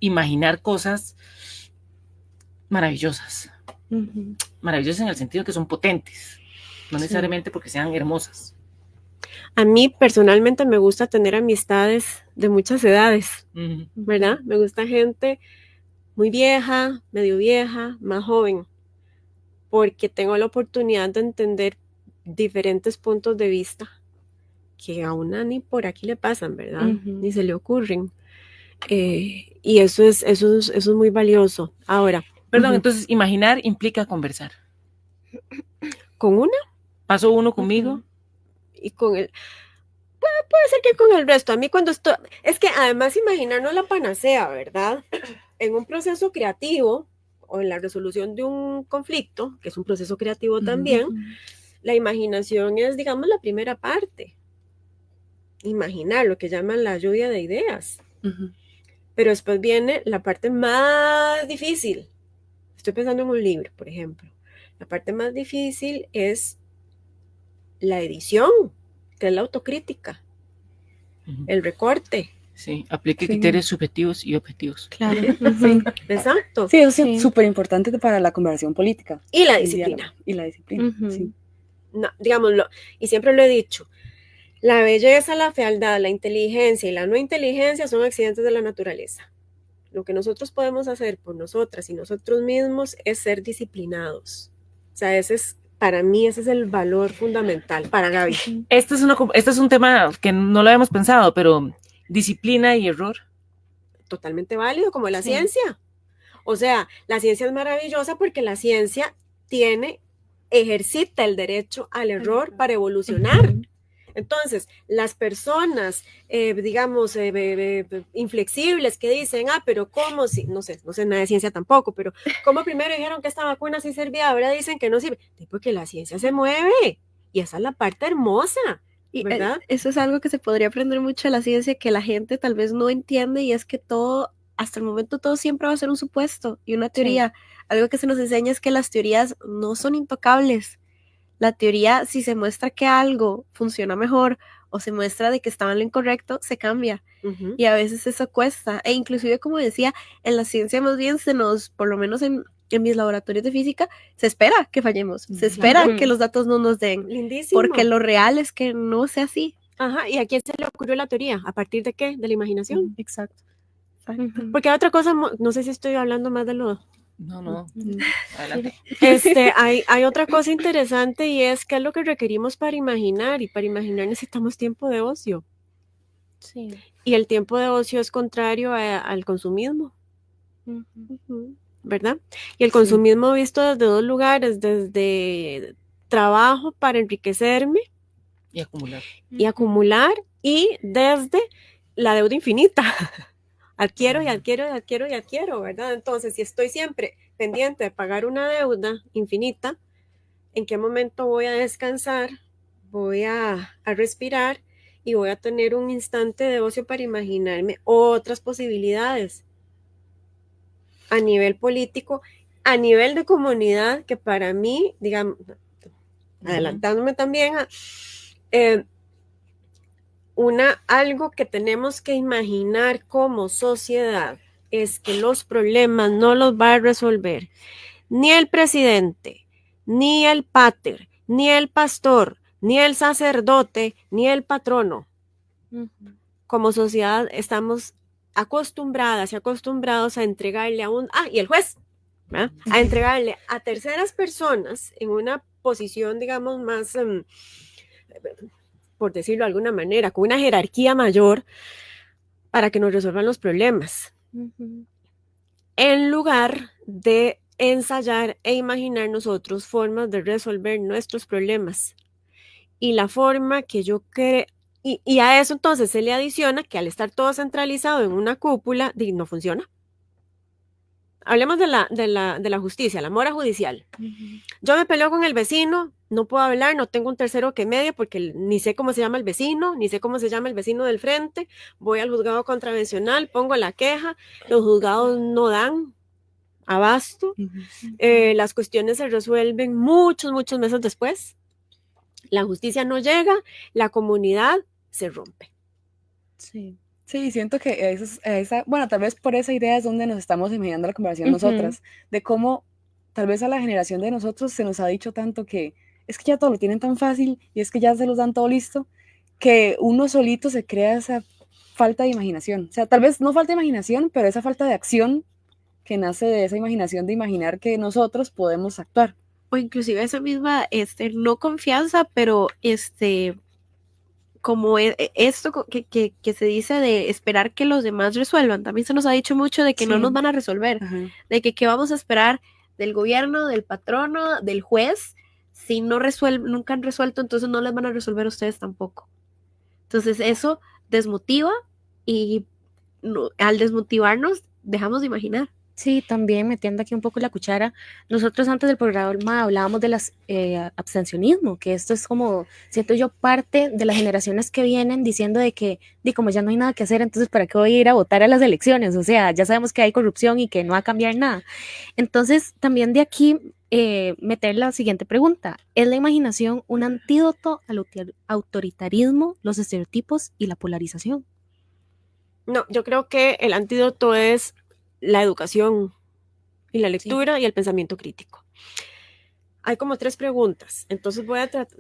imaginar cosas maravillosas. Maravillosas en el sentido que son potentes, no necesariamente porque sean hermosas. A mí personalmente me gusta tener amistades de muchas edades, ¿verdad? Me gusta gente muy vieja, medio vieja, más joven, porque tengo la oportunidad de entender diferentes puntos de vista que a una ni por aquí le pasan, ¿verdad? Ni se le ocurren. Y eso es muy valioso. Ahora. Perdón, entonces imaginar implica conversar. ¿Con una? Paso uno conmigo. Y con el... Puede ser que con el resto. A mí cuando estoy... Es que además imaginar no es la panacea, ¿verdad? En un proceso creativo o en la resolución de un conflicto, que es un proceso creativo también, la imaginación es, digamos, la primera parte. Imaginar, lo que llaman la lluvia de ideas. Pero después viene la parte más difícil. Estoy pensando en un libro, por ejemplo. La parte más difícil es la edición, que es la autocrítica, el recorte. Sí, aplique criterios subjetivos y objetivos. Claro, sí. Exacto. Sí, eso es súper importante para la conversación política. Y la disciplina. Y la disciplina, sí. No, digámoslo, y siempre lo he dicho, la belleza, la fealdad, la inteligencia y la no inteligencia son accidentes de la naturaleza. Lo que nosotros podemos hacer por nosotras y nosotros mismos es ser disciplinados. O sea, para mí ese es el valor fundamental para Gaby. Este es un tema que no lo habíamos pensado, pero disciplina y error. Totalmente válido, como la ciencia. O sea, la ciencia es maravillosa porque la ciencia ejercita el derecho al error para evolucionar. Entonces, las personas, digamos, inflexibles que dicen, pero ¿cómo si? No sé nada de ciencia tampoco, pero ¿cómo primero dijeron que esta vacuna sí servía? Ahora dicen que no sirve. Porque la ciencia se mueve y esa es la parte hermosa, ¿verdad? Eso es algo que se podría aprender mucho de la ciencia, que la gente tal vez no entiende, y es que hasta el momento todo siempre va a ser un supuesto y una teoría. Algo que se nos enseña es que las teorías no son intocables. La teoría, si se muestra que algo funciona mejor o se muestra de que estaba en lo incorrecto, se cambia. Y a veces eso cuesta. E inclusive, como decía, en la ciencia más bien por lo menos en mis laboratorios de física, se espera que fallemos. Se espera que los datos no nos den. Lindísimo. Porque lo real es que no sea así. Ajá, ¿y a quién se le ocurrió la teoría? ¿A partir de qué? De la imaginación. Exacto. Porque otra cosa, no sé si estoy hablando más de lo... No. Adelante. Hay otra cosa interesante, y es qué es lo que requerimos para imaginar, y para imaginar necesitamos tiempo de ocio. Sí. Y el tiempo de ocio es contrario al consumismo, ¿verdad? Y el consumismo visto desde dos lugares, desde trabajo para enriquecerme y acumular, y desde la deuda infinita. Adquiero y adquiero y adquiero y adquiero, ¿verdad? Entonces, si estoy siempre pendiente de pagar una deuda infinita, ¿en qué momento voy a descansar? Voy a respirar y voy a tener un instante de ocio para imaginarme otras posibilidades a nivel político, a nivel de comunidad, que para mí, digamos, adelantándome también algo que tenemos que imaginar como sociedad es que los problemas no los va a resolver ni el presidente, ni el pater, ni el pastor, ni el sacerdote, ni el patrono. Como sociedad estamos acostumbradas y acostumbrados a entregarle y el juez, ¿verdad? A entregarle a terceras personas en una posición, digamos, más, por decirlo de alguna manera, con una jerarquía mayor para que nos resuelvan los problemas. En lugar de ensayar e imaginar nosotros formas de resolver nuestros problemas. Y la forma que yo creo, y a eso entonces se le adiciona que al estar todo centralizado en una cúpula, no funciona. Hablemos de la justicia, la mora judicial. Yo me peleo con el vecino, no puedo hablar, no tengo un tercero que medie porque ni sé cómo se llama el vecino, ni sé cómo se llama el vecino del frente. Voy al juzgado contravencional, pongo la queja, los juzgados no dan abasto. Las cuestiones se resuelven muchos meses después. La justicia no llega, la comunidad se rompe. Sí. Sí, siento que bueno, tal vez por esa idea es donde nos estamos imaginando la conversación nosotras, de cómo tal vez a la generación de nosotros se nos ha dicho tanto que es que ya todo lo tienen tan fácil y es que ya se los dan todo listo, que uno solito se crea esa falta de imaginación. O sea, tal vez no falta de imaginación, pero esa falta de acción que nace de esa imaginación de imaginar que nosotros podemos actuar. O inclusive esa misma, no confianza, pero como esto que se dice de esperar que los demás resuelvan. También se nos ha dicho mucho de que no nos van a resolver, de que qué vamos a esperar del gobierno, del patrono, del juez, si no nunca han resuelto, entonces no les van a resolver a ustedes tampoco. Entonces eso desmotiva y al desmotivarnos dejamos de imaginar. Sí, también metiendo aquí un poco la cuchara, nosotros antes del programa hablábamos de las abstencionismo, que esto es como, siento yo, parte de las generaciones que vienen diciendo de que como ya no hay nada que hacer, entonces ¿para qué voy a ir a votar a las elecciones? O sea, ya sabemos que hay corrupción y que no va a cambiar nada. Entonces, también de aquí meter la siguiente pregunta, ¿es la imaginación un antídoto al autoritarismo, los estereotipos y la polarización? No, yo creo que el antídoto es la educación y la lectura y el pensamiento crítico. Hay como 3 preguntas, entonces voy a tratar.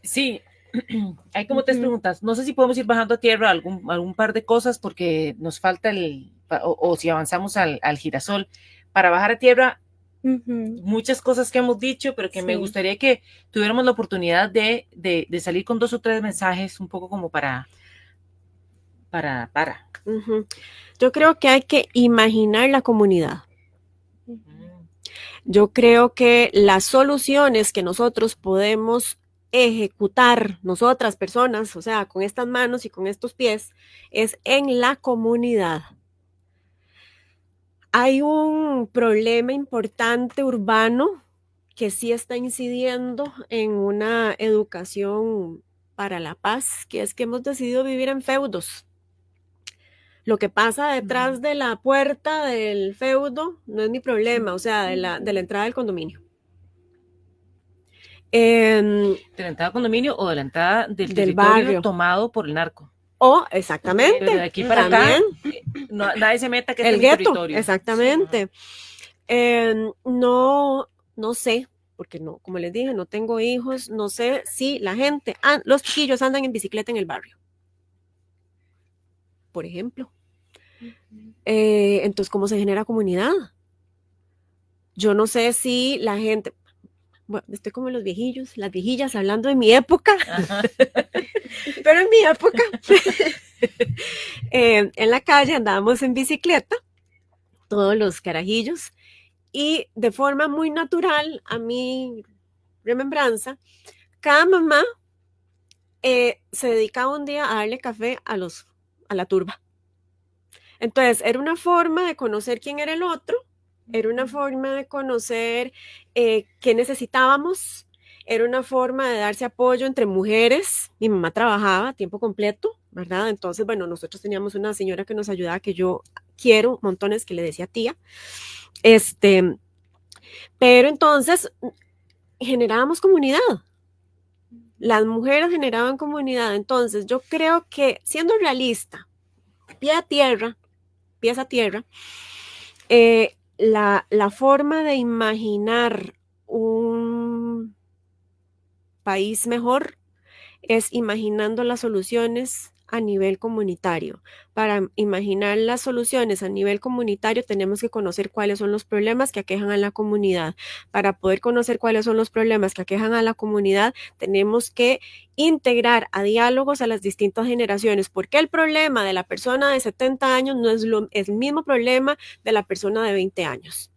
Sí, hay como 3 preguntas. No sé si podemos ir bajando a tierra algún par de cosas porque nos falta o si avanzamos al girasol. Para bajar a tierra, muchas cosas que hemos dicho, pero que me gustaría que tuviéramos la oportunidad de salir con 2 o 3 mensajes un poco como para. Yo creo que hay que imaginar la comunidad. Yo creo que las soluciones que nosotros podemos ejecutar, nosotras personas, o sea, con estas manos y con estos pies, es en la comunidad. Hay un problema importante urbano que sí está incidiendo en una educación para la paz, que es que hemos decidido vivir en feudos. Lo que pasa detrás de la puerta del feudo no es mi problema, o sea, de la entrada del condominio. ¿De la entrada del condominio o de la entrada del territorio barrio tomado por el narco? Exactamente. Pero de aquí para acá, nadie se meta que es el territorio. Exactamente. No sé, porque no, como les dije, no tengo hijos, no sé si la gente, los chiquillos andan en bicicleta en el barrio, por ejemplo. Entonces, ¿cómo se genera comunidad? Yo no sé si la gente, bueno, estoy como los viejillos, las viejillas hablando de mi época, pero en mi época, en la calle andábamos en bicicleta, todos los carajillos, y de forma muy natural, a mi remembranza, cada mamá se dedicaba un día a darle café a la turba. Entonces, era una forma de conocer quién era el otro, era una forma de conocer qué necesitábamos, era una forma de darse apoyo entre mujeres. Mi mamá trabajaba a tiempo completo, ¿verdad? Entonces, bueno, nosotros teníamos una señora que nos ayudaba, que yo quiero montones, que le decía tía. Pero entonces generábamos comunidad. Las mujeres generaban comunidad. Entonces, yo creo que, siendo realista, pie a tierra, pies a tierra, la forma de imaginar un país mejor es imaginando las soluciones a nivel comunitario. Para imaginar las soluciones a nivel comunitario tenemos que conocer cuáles son los problemas que aquejan a la comunidad. Para poder conocer cuáles son los problemas que aquejan a la comunidad, tenemos que integrar a diálogos a las distintas generaciones, porque el problema de la persona de 70 años no es el mismo problema de la persona de 20 años,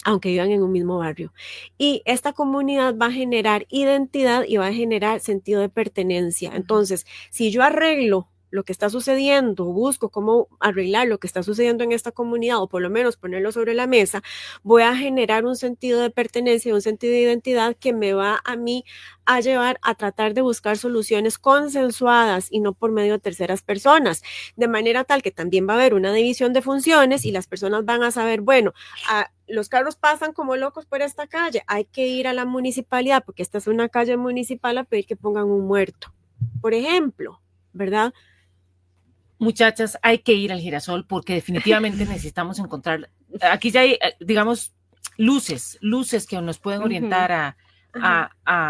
aunque vivan en un mismo barrio. Y esta comunidad va a generar identidad y va a generar sentido de pertenencia. Entonces, si yo arreglo lo que está sucediendo, busco cómo arreglar lo que está sucediendo en esta comunidad, o por lo menos ponerlo sobre la mesa, voy a generar un sentido de pertenencia, un sentido de identidad que me va a mí a llevar a tratar de buscar soluciones consensuadas y no por medio de terceras personas, de manera tal que también va a haber una división de funciones y las personas van a saber, bueno, los carros pasan como locos por esta calle, hay que ir a la municipalidad porque esta es una calle municipal a pedir que pongan un muerto, por ejemplo, ¿verdad? Muchachas, hay que ir al girasol porque definitivamente necesitamos encontrar, aquí ya hay, digamos, luces que nos pueden orientar a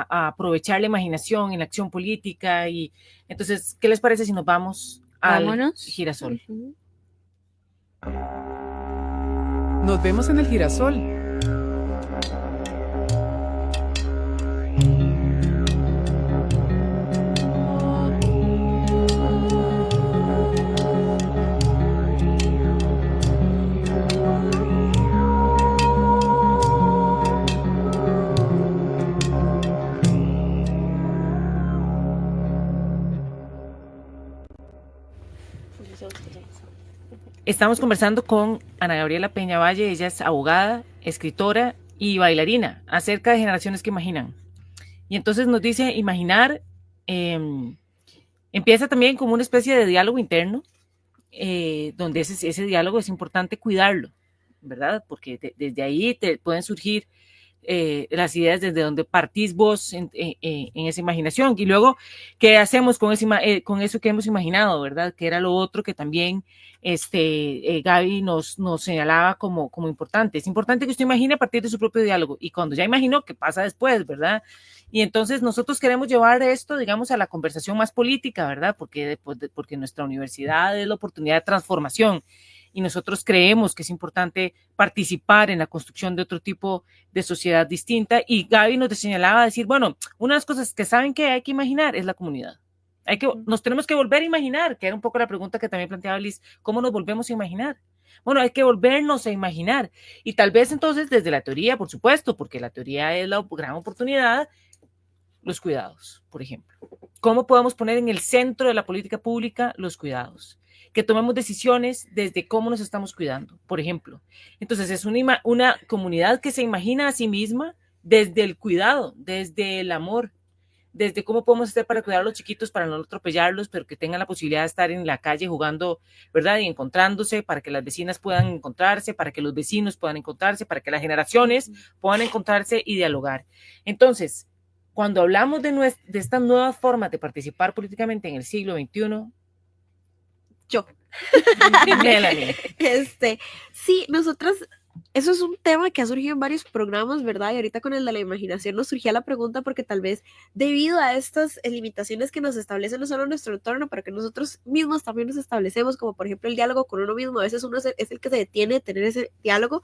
aprovechar la imaginación en la acción política. Y entonces, ¿qué les parece si nos vamos al girasol? Nos vemos en el girasol. Estamos conversando con Ana Gabriela Peña Valle, ella es abogada, escritora y bailarina, acerca de generaciones que imaginan. Y entonces nos dice, imaginar empieza también como una especie de diálogo interno, donde ese diálogo es importante cuidarlo, ¿verdad? Porque desde ahí te pueden surgir las ideas desde donde partís vos en esa imaginación. Y luego, ¿qué hacemos con eso que hemos imaginado, verdad? Que era lo otro que también Gaby nos señalaba como importante. Es importante que usted imagine a partir de su propio diálogo. Y cuando ya imaginó, ¿qué pasa después, verdad? Y entonces nosotros queremos llevar esto, digamos, a la conversación más política, ¿verdad? Porque nuestra universidad es la oportunidad de transformación. Y nosotros creemos que es importante participar en la construcción de otro tipo de sociedad distinta. Y Gaby nos señalaba decir, bueno, una de las cosas que saben que hay que imaginar es la comunidad. Nos tenemos que volver a imaginar, que era un poco la pregunta que también planteaba Liz, ¿cómo nos volvemos a imaginar? Bueno, hay que volvernos a imaginar. Y tal vez entonces desde la teoría, por supuesto, porque la teoría es la gran oportunidad, los cuidados, por ejemplo. ¿Cómo podemos poner en el centro de la política pública los cuidados? Que tomemos decisiones desde cómo nos estamos cuidando, por ejemplo. Entonces, es una comunidad que se imagina a sí misma desde el cuidado, desde el amor, desde cómo podemos hacer para cuidar a los chiquitos, para no atropellarlos, pero que tengan la posibilidad de estar en la calle jugando, ¿verdad? Y encontrándose, para que las vecinas puedan encontrarse, para que los vecinos puedan encontrarse, para que las generaciones puedan encontrarse y dialogar. Entonces, cuando hablamos de estas nuevas formas de participar políticamente en el siglo XXI, yo. Melanie. Sí, nosotras, eso es un tema que ha surgido en varios programas, ¿verdad? Y ahorita con el de la imaginación nos surgía la pregunta porque tal vez debido a estas limitaciones que nos establecen no solo nuestro entorno, pero que nosotros mismos también nos establecemos, como por ejemplo el diálogo con uno mismo, a veces uno es el que se detiene de tener ese diálogo,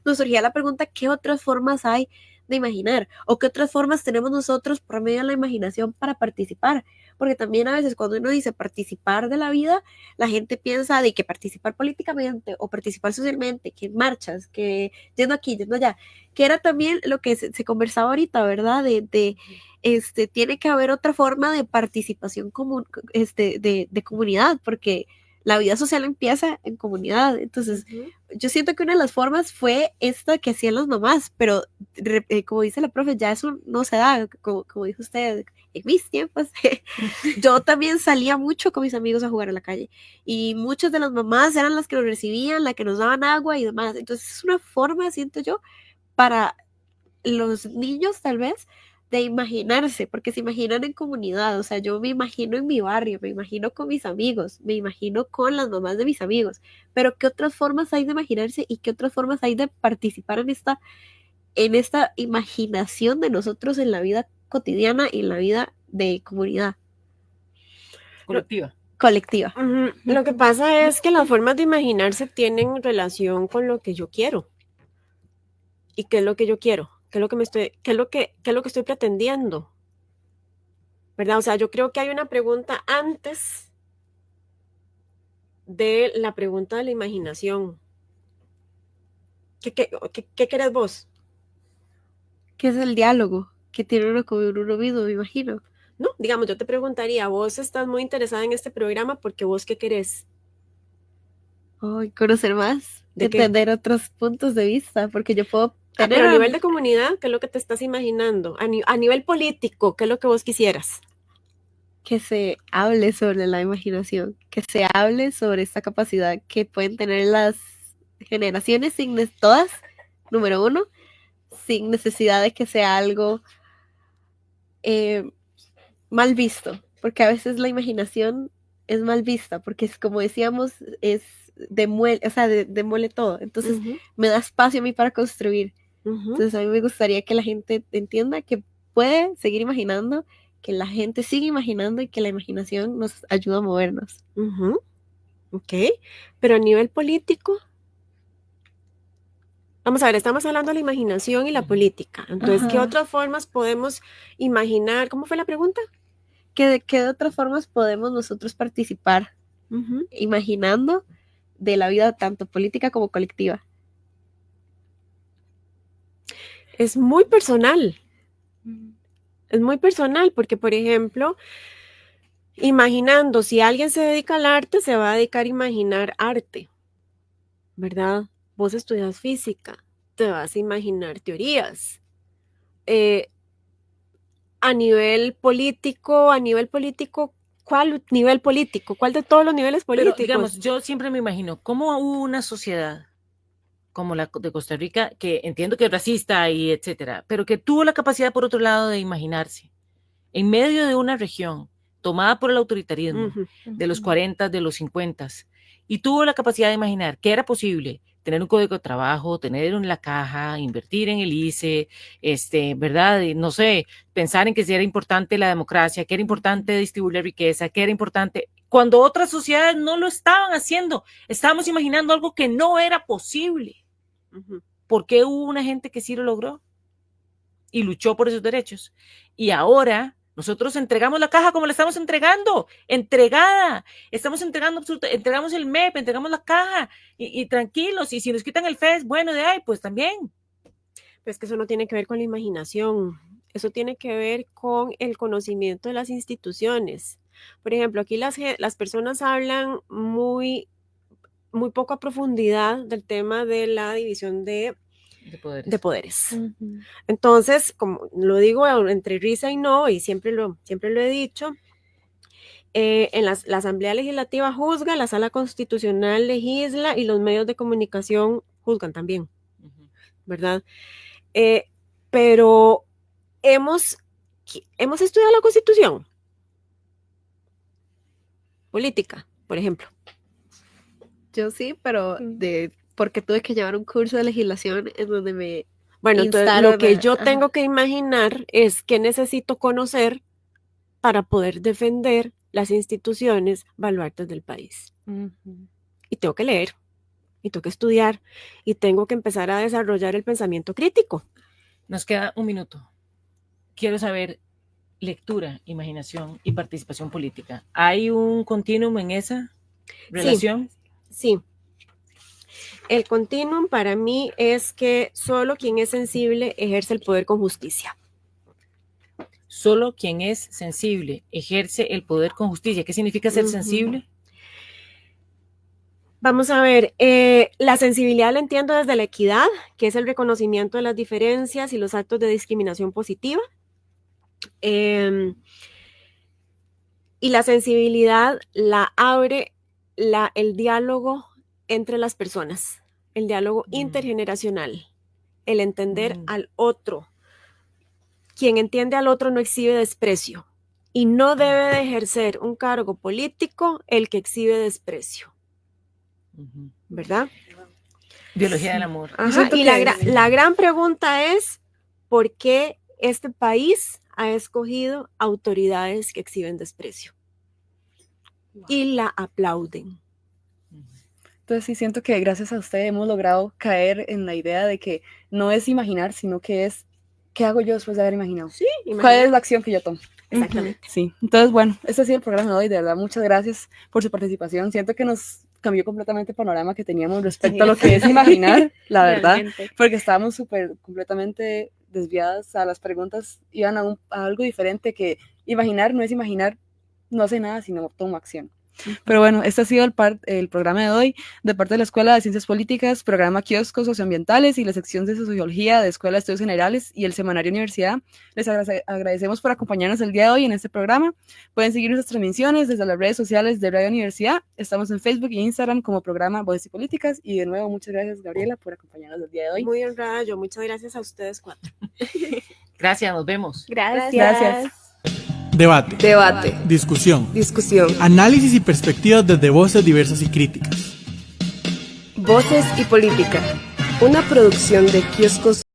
nos surgía la pregunta, ¿qué otras formas hay de imaginar? ¿O qué otras formas tenemos nosotros por medio de la imaginación para participar? Porque también a veces cuando uno dice participar de la vida, la gente piensa de que participar políticamente o participar socialmente, que en marchas, que yendo aquí, yendo allá, que era también lo que se conversaba ahorita, ¿verdad? Tiene que haber otra forma de participación común, de comunidad, porque la vida social empieza en comunidad. Entonces, yo siento que una de las formas fue esta que hacían las mamás, pero como dice la profe, ya eso no se da, como dijo usted, en mis tiempos. Yo también salía mucho con mis amigos a jugar en la calle y muchas de las mamás eran las que nos recibían, las que nos daban agua y demás. Entonces, es una forma, siento yo, para los niños tal vez, de imaginarse, porque se imaginan en comunidad, o sea, yo me imagino en mi barrio, me imagino con mis amigos, me imagino con las mamás de mis amigos, pero ¿qué otras formas hay de imaginarse y qué otras formas hay de participar en esta imaginación de nosotros en la vida cotidiana y en la vida de comunidad Colectiva. colectiva? Lo que pasa es que las formas de imaginarse tienen relación con lo que yo quiero. ¿Y qué es lo que yo quiero? ¿Qué es lo que estoy pretendiendo? ¿Verdad? O sea, yo creo que hay una pregunta antes de la pregunta de la imaginación. ¿Qué querés vos? ¿Qué es el diálogo que tiene uno con uno mismo, me imagino? No, digamos, yo te preguntaría, vos estás muy interesada en este programa porque vos ¿qué querés? Ay, conocer más, ¿De qué? entender otros puntos de vista, porque yo puedo tener Pero a nivel de comunidad, ¿qué es lo que te estás imaginando? A nivel político, ¿qué es lo que vos quisieras? que se hable sobre la imaginación, que se hable sobre esta capacidad que pueden tener las generaciones todas, número uno, sin necesidad de que sea algo mal visto, porque a veces la imaginación es mal vista, porque es como decíamos, es demuele todo, entonces me da espacio a mí para construir. Entonces a mí me gustaría que la gente entienda que puede seguir imaginando, que la gente sigue imaginando y que la imaginación nos ayuda a movernos. Ok, pero a nivel político, vamos a ver, estamos hablando de la imaginación y la política. Entonces, ¿qué otras formas podemos imaginar? ¿Cómo fue la pregunta? ¿De qué otras formas podemos nosotros participar imaginando de la vida tanto política como colectiva? Es muy personal. Es muy personal porque, por ejemplo, imaginando, si alguien se dedica al arte, se va a dedicar a imaginar arte, ¿verdad? Vos estudias física, te vas a imaginar teorías. A nivel político, ¿cuál nivel político? ¿Cuál de todos los niveles políticos? Pero, digamos, yo siempre me imagino cómo hubo una sociedad como la de Costa Rica, que entiendo que es racista y etcétera, pero que tuvo la capacidad, por otro lado, de imaginarse en medio de una región tomada por el autoritarismo de los 40, de los 50, y tuvo la capacidad de imaginar que era posible tener un código de trabajo, tener en la caja, invertir en el ICE, ¿verdad? Y no sé, pensar en que era importante la democracia, que era importante distribuir la riqueza, que era importante, cuando otras sociedades no lo estaban haciendo, estábamos imaginando algo que no era posible. ¿Por qué hubo una gente que sí lo logró y luchó por esos derechos? Y ahora nosotros entregamos la caja como la estamos entregando, entregada. Estamos entregamos el MEP, entregamos la caja y tranquilos. Y si nos quitan el FES, bueno, de ahí, pues también. Pues que eso no tiene que ver con la imaginación. Eso tiene que ver con el conocimiento de las instituciones. Por ejemplo, aquí las personas hablan muy poco a profundidad del tema de la división de poderes. Entonces, como lo digo entre risa y no, y siempre lo he dicho, en la Asamblea Legislativa juzga, la Sala Constitucional legisla y los medios de comunicación juzgan también, ¿verdad? Pero hemos estudiado la Constitución política, por ejemplo. Yo sí, pero porque tuve que llevar un curso de legislación en donde me Bueno, entonces lo que yo tengo que imaginar es que necesito conocer para poder defender las instituciones baluartes del país. Y tengo que leer, y tengo que estudiar, y tengo que empezar a desarrollar el pensamiento crítico. Nos queda un minuto. Quiero saber lectura, imaginación y participación política. ¿Hay un continuum en esa relación? Sí. El continuum para mí es que solo quien es sensible ejerce el poder con justicia. Solo quien es sensible ejerce el poder con justicia. ¿Qué significa ser sensible? Vamos a ver, la sensibilidad la entiendo desde la equidad, que es el reconocimiento de las diferencias y los actos de discriminación positiva. Y la sensibilidad la abre el diálogo entre las personas, el diálogo intergeneracional, el entender al otro. quien entiende al otro no exhibe desprecio y no debe de ejercer un cargo político el que exhibe desprecio, ¿verdad? Biología del amor. Ajá, siento y que- la gran pregunta es, ¿por qué este país ha escogido autoridades que exhiben desprecio? Y la aplauden. Entonces sí siento que gracias a usted hemos logrado caer en la idea de que no es imaginar, sino que es ¿qué hago yo después de haber imaginado? Sí, ¿Cuál es la acción que yo tomo? exactamente. Sí, entonces bueno, este ha sido el programa de hoy, de verdad, muchas gracias por su participación. Siento que nos cambió completamente el panorama que teníamos respecto a lo que es imaginar, la verdad, Realmente. porque estábamos completamente desviadas a las preguntas, iban a algo diferente, que imaginar no es imaginar, no hace nada, sino toma acción. Pero bueno, este ha sido el programa de hoy de parte de la Escuela de Ciencias Políticas, programa Kioscos Socioambientales y la sección de Sociología de Escuela de Estudios Generales y el Semanario Universidad. Les agradecemos por acompañarnos el día de hoy en este programa. Pueden seguir nuestras transmisiones desde las redes sociales de Radio Universidad. Estamos en Facebook y Instagram como programa Voces y Políticas. Y de nuevo, muchas gracias, Gabriela, por acompañarnos el día de hoy. Muy honrada yo. Muchas gracias a ustedes 4. Gracias, nos vemos. Gracias. Debate, Debate, discusión, discusión, análisis y perspectivas desde voces diversas y críticas. voces y política. Una producción de Kioscos